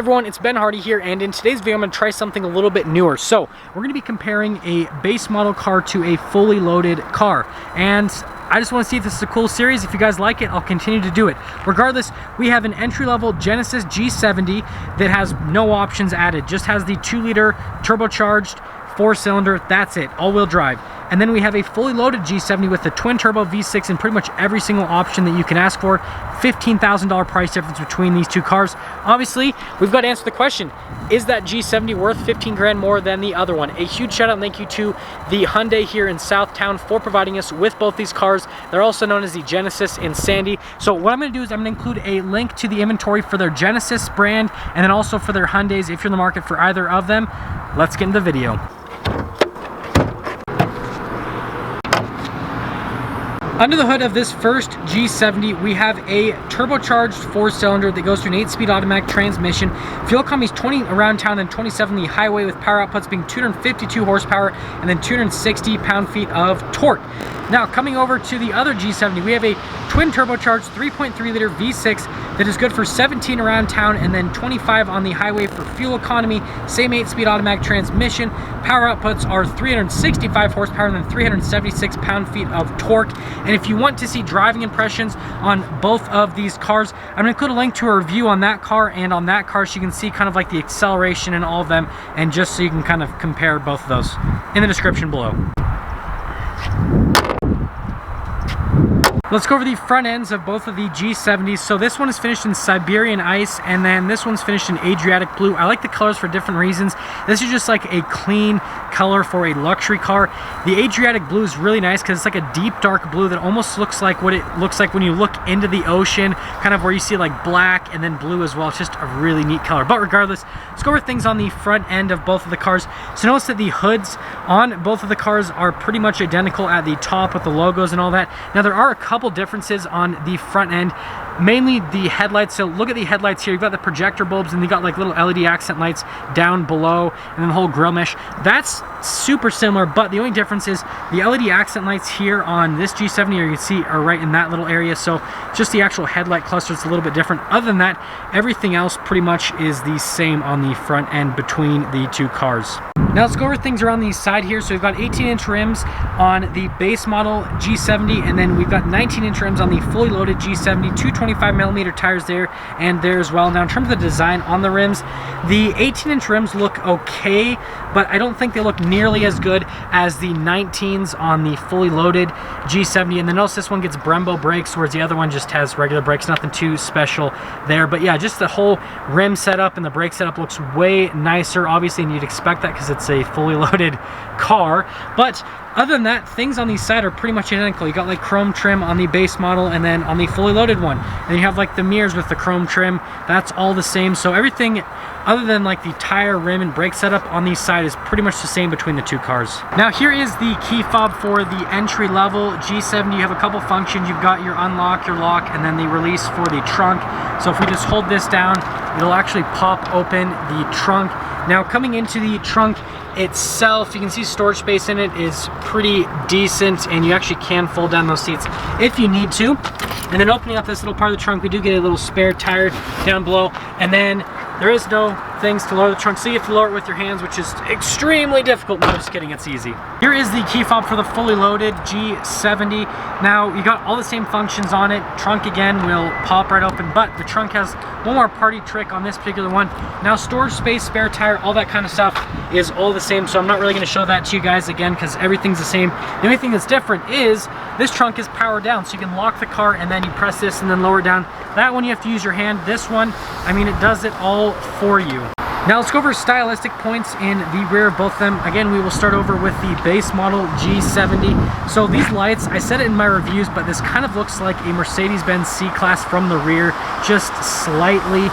everyone, it's Ben Hardy here, and in today's video I'm going to try something a little bit newer. So we're going to be comparing a base model car to a fully loaded car, and I just want to see if this is a cool series. If you guys like it, I'll continue to do it. Regardless, we have an entry-level Genesis G70 that has no options added, just has the 2-liter turbocharged 4-cylinder, that's it, all-wheel drive. And then we have a fully loaded G70 with the twin-turbo V6 and pretty much every single option that you can ask for. $15,000 price difference between these two cars. Obviously, we've got to answer the question, is that G70 worth 15 grand more than the other one? A huge shout out and thank you to the Hyundai here in Southtown for providing us with both these cars. They're also known as the Genesis and Sandy. So what I'm going to do is I'm going to include a link to the inventory for their Genesis brand and then also for their Hyundais if you're in the market for either of them. Let's get into the video. Under the hood of this first G70, we have a turbocharged 4-cylinder that goes through an 8-speed automatic transmission. Fuel economy is 20 around town and 27 on the highway, with power outputs being 252 horsepower and then 260 pound-feet of torque. Now, coming over to the other G70, we have a twin turbocharged 3.3-liter V6 that is good for 17 around town and then 25 on the highway for fuel economy. Same 8-speed automatic transmission. Power outputs are 365 horsepower and then 376 pound-feet of torque. And if you want to see driving impressions on both of these cars, I'm going to include a link to a review on that car and on that car so you can see kind of like the acceleration and all of them, and just so you can kind of compare both of those in the description below. Let's go over the front ends of both of the G70s. So this one is finished in Siberian ice, and then this one's finished in Adriatic blue. I like the colors for different reasons. This is just like a clean color for a luxury car. The Adriatic blue is really nice because it's like a deep dark blue that almost looks like what it looks like when you look into the ocean, kind of where you see like black and then blue as well. It's just a really neat color. But regardless, let's go over things on the front end of both of the cars. So notice that the hoods on both of the cars are pretty much identical at the top with the logos and all that. Now there are a couple differences on the front end, mainly the headlights. So look at the headlights here. You've got the projector bulbs and you got like little LED accent lights down below and then the whole grille mesh. That's super similar, but the only difference is the LED accent lights here on this G70, or you can see, are right in that little area. So just the actual headlight cluster is a little bit different. Other than that, everything else pretty much is the same on the front end between the two cars. Now let's go over things around the side here. So we've got 18-inch rims on the base model G70, and then we've got 19-inch rims on the fully loaded G70, 225mm tires there and there as well. Now in terms of the design on the rims, the 18-inch rims look okay, but I don't think they look nearly as good as the 19s on the fully loaded G70. And then notice this one gets Brembo brakes, whereas the other one just has regular brakes. Nothing too special there. But yeah, just the whole rim setup and the brake setup looks way nicer, obviously, and you'd expect that because it's a fully loaded car. But other than that, things on the side are pretty much identical. You got like chrome trim on the base model and then on the fully loaded one. And you have like the mirrors with the chrome trim. That's all the same. So everything other than like the tire, rim, and brake setup on the side is pretty much the same between the two cars. Now here is the key fob for the entry level G70. You have a couple functions. You've got your unlock, your lock, and then the release for the trunk. So if we just hold this down, it'll actually pop open the trunk. Now coming into the trunk itself, you can see storage space in it is pretty decent, and you actually can fold down those seats if you need to. And then opening up this little part of the trunk, we do get a little spare tire down below, and then there is no things to lower the trunk, so you have to lower it with your hands, which is extremely difficult. No, just kidding, it's easy. Here is the key fob for the fully loaded G70. Now you got all the same functions on it. Trunk again will pop right open, but the trunk has one more party trick on this particular one. Now storage space, spare tire, all that kind of stuff is all the same, so I'm not really going to show that to you guys again because everything's the same. The only thing that's different is this trunk is powered down, so you can lock the car and then you press this and then lower it down. That one you have to use your hand. This one, I mean, it does it all for you. Now let's go over stylistic points in the rear of both of them. Again, we will start over with the base model G70. So these lights, I said it in my reviews, but this kind of looks like a Mercedes-Benz C-Class from the rear, just slightly.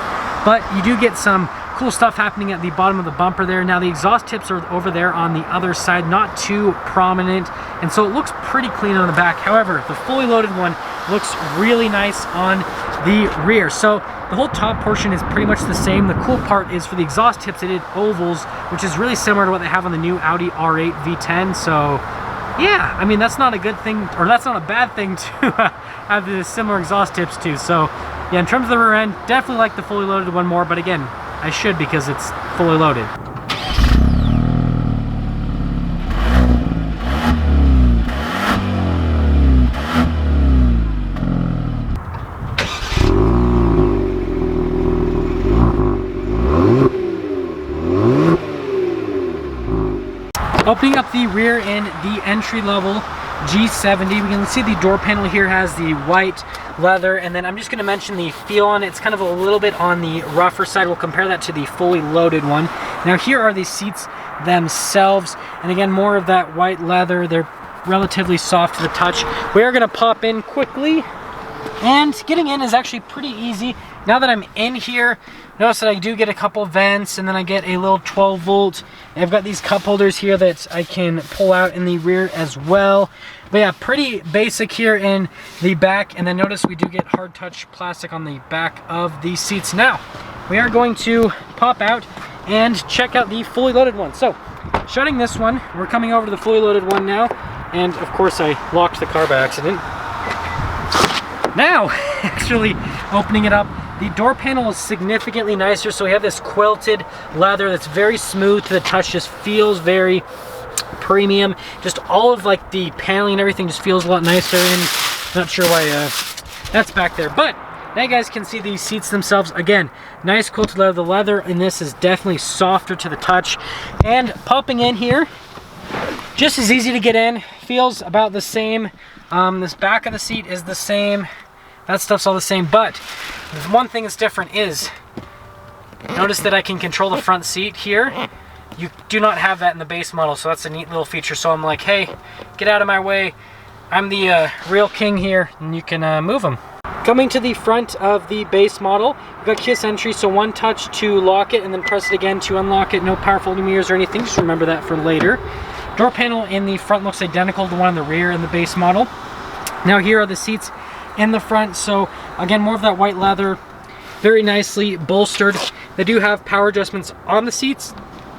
But you do get some cool stuff happening at the bottom of the bumper there. Now the exhaust tips are over there on the other side, not too prominent, and so it looks pretty clean on the back. However, the fully loaded one looks really nice on the rear. So the whole top portion is pretty much the same. The cool part is for the exhaust tips, they did ovals, which is really similar to what they have on the new Audi R8 V10. So yeah, I mean, that's not a good thing, or that's not a bad thing to have the similar exhaust tips too. So yeah, in terms of the rear end, definitely like the fully loaded one more, but again, I should because it's fully loaded. Opening up the rear in the entry-level G70, we can see the door panel here has the white leather, and then I'm just going to mention the feel on it. It's kind of a little bit on the rougher side. We'll compare that to the fully loaded one. Now here are the seats themselves, and again, more of that white leather. They're relatively soft to the touch. We are going to pop in quickly, and getting in is actually pretty easy. Now that I'm in here, notice that I do get a couple vents, and then I get a little 12 volt. I've got these cup holders here that I can pull out in the rear as well. But yeah, pretty basic here in the back. And then notice we do get hard touch plastic on the back of the seats. Now, we are going to pop out and check out the fully loaded one. So, shutting this one, we're coming over to the fully loaded one now. And of course I locked the car by accident. Now, actually opening it up, the door panel is significantly nicer. So we have this quilted leather that's very smooth to the touch, just feels very premium. Just all of like the paneling and everything just feels a lot nicer, and not sure why that's back there. But now you guys can see these seats themselves. Again, nice quilted leather. The leather in this is definitely softer to the touch. And popping in here, just as easy to get in, feels about the same. This back of the seat is the same. That stuff's all the same, but there's one thing that's different is, notice that I can control the front seat here. You do not have that in the base model, so that's a neat little feature. So I'm like, hey, get out of my way. I'm the real king here, and you can move them. Coming to the front of the base model, we've got keyless entry, so one touch to lock it, and then press it again to unlock it. No power folding mirrors or anything, just remember that for later. Door panel in the front looks identical to the one in the rear in the base model. Now here are the seats in the front. So again, more of that white leather, very nicely bolstered. They do have power adjustments on the seats,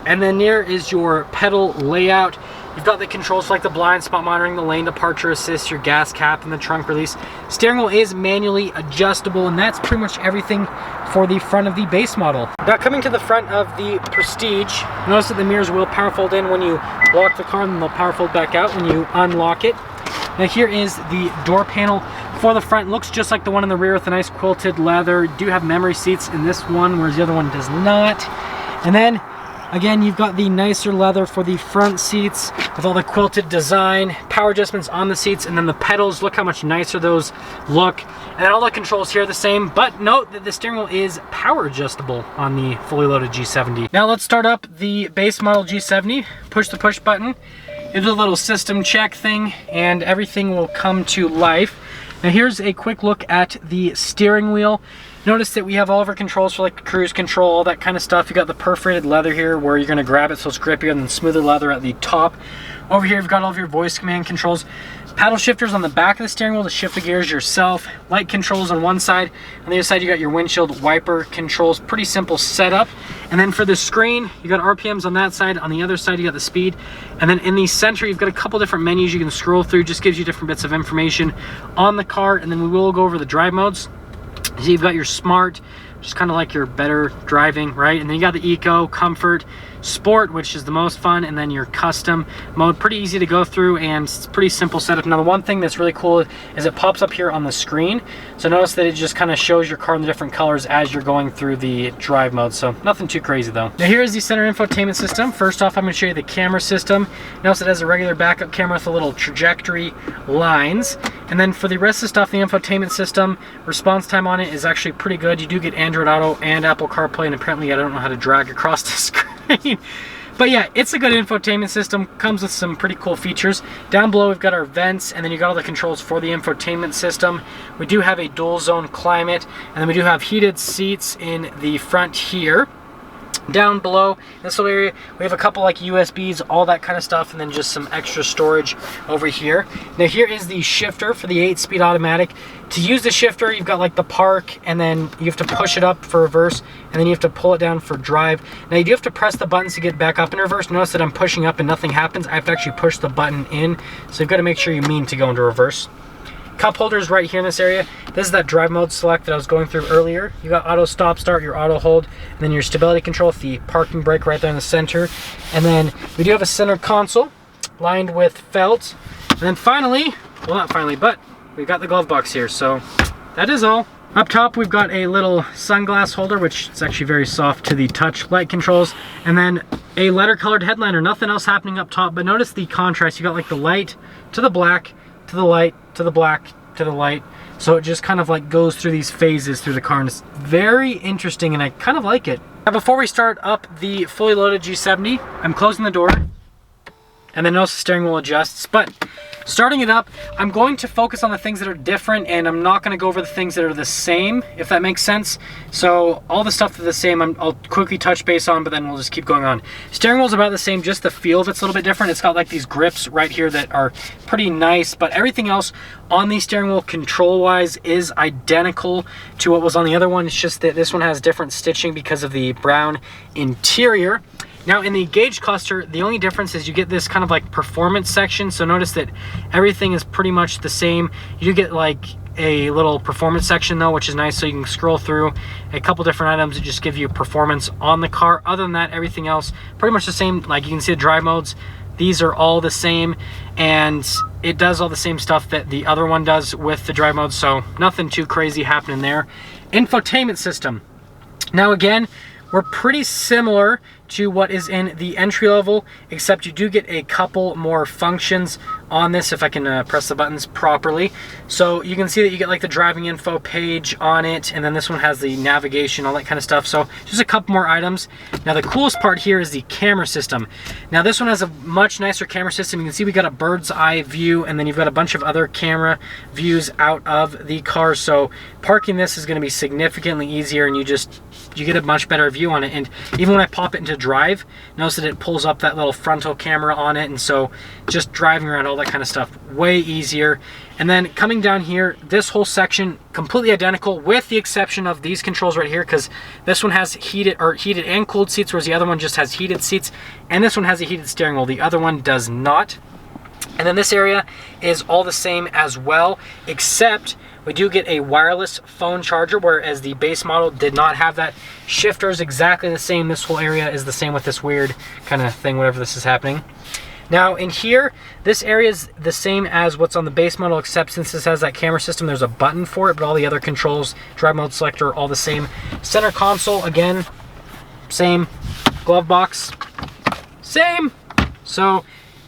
and then there is your pedal layout. You've got the controls for like the blind spot monitoring, the lane departure assist, your gas cap, and the trunk release. Steering wheel is manually adjustable, and that's pretty much everything for the front of the base model. Now coming to the front of the Prestige, notice that the mirrors will power fold in when you lock the car, and then they'll power fold back out when you unlock it. Now here is the door panel for the front. Looks just like the one in the rear with a nice quilted leather. Do have memory seats in this one, whereas the other one does not. And then again, you've got the nicer leather for the front seats with all the quilted design, power adjustments on the seats, and then the pedals. Look how much nicer those look. And then all the controls here are the same, but note that the steering wheel is power adjustable on the fully loaded G70. Now let's start up the base model G70. Push the push button. You do a little system check thing, and everything will come to life. Now here's a quick look at the steering wheel. Notice that we have all of our controls for like the cruise control, all that kind of stuff. You got the perforated leather here where you're gonna grab it so it's grippier, and then smoother leather at the top. Over here, you've got all of your voice command controls. Paddle shifters on the back of the steering wheel to shift the gears yourself. Light controls on one side. On the other side, you got your windshield wiper controls. Pretty simple setup. And then for the screen, you got RPMs on that side. On the other side, you got the speed. And then in the center, you've got a couple different menus you can scroll through. Just gives you different bits of information on the car. And then we will go over the drive modes. So you've got your smart, which is kind of like your better driving, right? And then you got the eco, comfort, sport, which is the most fun, and then your custom mode. Pretty easy to go through, and it's pretty simple setup. Now the one thing that's really cool is it pops up here on the screen. So notice that it just kind of shows your car in the different colors as you're going through the drive mode. So nothing too crazy though. Now here is the center infotainment system. First off, I'm going to show you the camera system. Notice it has a regular backup camera with a little trajectory lines. And then for the rest of the stuff, the infotainment system, response time on it is actually pretty good. You do get Android Auto and Apple CarPlay, and apparently I don't know how to drag across the screen. But yeah, it's a good infotainment system. Comes with some pretty cool features. Down below, we've got our vents, and then you got all the controls for the infotainment system. We do have a dual zone climate, and then we do have heated seats in the front here. Down below in this little area, we have a couple like USBs, all that kind of stuff, and then just some extra storage over here. Now here is the shifter for the 8-speed automatic. To use the shifter, you've got like the park, and then you have to push it up for reverse, and then you have to pull it down for drive. Now you do have to press the buttons to get back up in reverse. Notice that I'm pushing up and nothing happens. I have to actually push the button in, so you've got to make sure you mean to go into reverse. cup holders right here in this area. This is that drive mode select that I was going through earlier. You got auto stop start, your auto hold, and then your stability control with the parking brake right there in the center. And then we do have a center console lined with felt. And then finally, well, not finally, but we've got the glove box here. So that is all. Up top, we've got a little sunglass holder, which is actually very soft to the touch light controls. And then a letter colored headliner, nothing else happening up top, but notice the contrast. You got like the light to the black, to the light, to the black, to the light. So it just kind of like goes through these phases through the car, and it's very interesting, and I kind of like it. Now before we start up the fully loaded G70, I'm closing the door, and then notice the steering wheel adjusts. But starting it up, I'm going to focus on the things that are different, and I'm not going to go over the things that are the same, if that makes sense. So all the stuff that's the same, I'll quickly touch base on, but then we'll just keep going on. Steering wheel's about the same, just the feel of it's a little bit different. It's got like these grips right here that are pretty nice, but everything else on the steering wheel control-wise is identical to what was on the other one. It's just that this one has different stitching because of the brown interior. Now in the gauge cluster, the only difference is you get this kind of like performance section. So notice that everything is pretty much the same. You get like a little performance section though, which is nice. So you can scroll through a couple different items that just give you performance on the car. Other than that, everything else pretty much the same. Like you can see the drive modes, these are all the same, and it does all the same stuff that the other one does with the drive modes. So nothing too crazy happening there. Infotainment system. Now again, we're pretty similar to what is in the entry level, except you do get a couple more functions on this if I can press the buttons properly. So you can see that you get like the driving info page on it, and then this one has the navigation, all that kind of stuff. So just a couple more items. Now the coolest part here is the camera system. Now this one has a much nicer camera system. You can see we got a bird's eye view, and then you've got a bunch of other camera views out of the car. So parking this is going to be significantly easier, and you get a much better view on it. And even when I pop it into drive, notice that it pulls up that little frontal camera on it, and so just driving around, all that kind of stuff, way easier. And then coming down here, this whole section completely identical with the exception of these controls right here, because this one has heated and cooled seats, whereas the other one just has heated seats, and this one has a heated steering wheel. The other one does not. And then this area is all the same as well, except we do get a wireless phone charger, whereas the base model did not have that. Shifter is exactly the same. This whole area is the same with this weird kind of thing, whatever this is happening. Now in here, this area is the same as what's on the base model, except since this has that camera system, there's a button for it, but all the other controls, drive mode selector, all the same. Center console, again, same. Glove box, same. So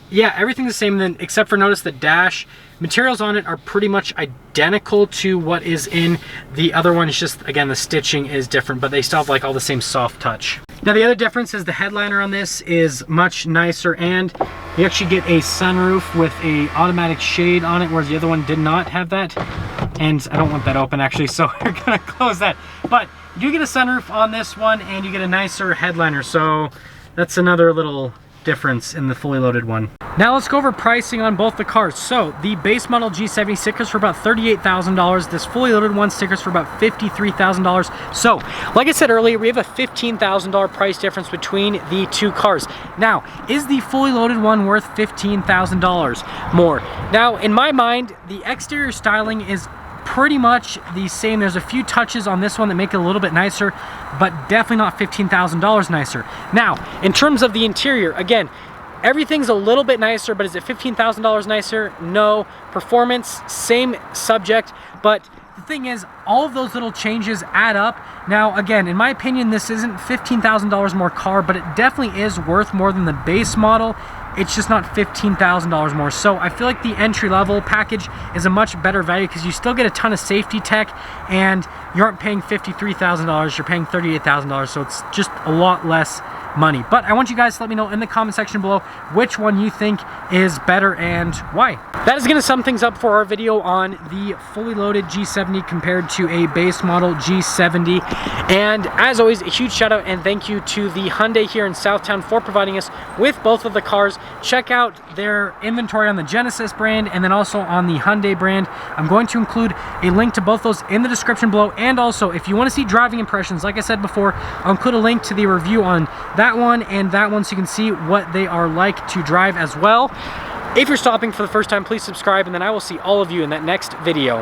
yeah, everything's the same then, except for notice the dash. Materials on it are pretty much identical to what is in the other one. It's just, again, the stitching is different, but they still have like all the same soft touch. Now the other difference is the headliner on this is much nicer, and you actually get a sunroof with a automatic shade on it, whereas the other one did not have that. And I don't want that open actually, so we're gonna close that. But you do get a sunroof on this one, and you get a nicer headliner. So that's another little difference in the fully loaded one. Now let's go over pricing on both the cars. So the base model G70 stickers for about $38,000. This fully loaded one stickers for about $53,000. So like I said earlier, we have a $15,000 price difference between the two cars. Now, is the fully loaded one worth $15,000 more? Now, in my mind, the exterior styling is pretty much the same. There's a few touches on this one that make it a little bit nicer, but definitely not $15,000 nicer. Now, in terms of the interior, again, everything's a little bit nicer, but is it $15,000 nicer? No. Performance, same subject, but the thing is, all of those little changes add up. Now, again, in my opinion, this isn't $15,000 more car, but it definitely is worth more than the base model. It's just not $15,000 more. So I feel like the entry-level package is a much better value because you still get a ton of safety tech, and you aren't paying $53,000, you're paying $38,000, so it's just a lot less money. But I want you guys to let me know in the comment section below which one you think is better and why. That is going to sum things up for our video on the fully loaded G70 compared to a base model G70. And as always, a huge shout out and thank you to the Hyundai here in Southtown for providing us with both of the cars. Check out their inventory on the Genesis brand and then also on the Hyundai brand. I'm going to include a link to both those in the description below, and also if you want to see driving impressions, like I said before, I'll include a link to the review on that one and that one so you can see what they are like to drive as well. If you're stopping for the first time, please subscribe, and then I will see all of you in that next video.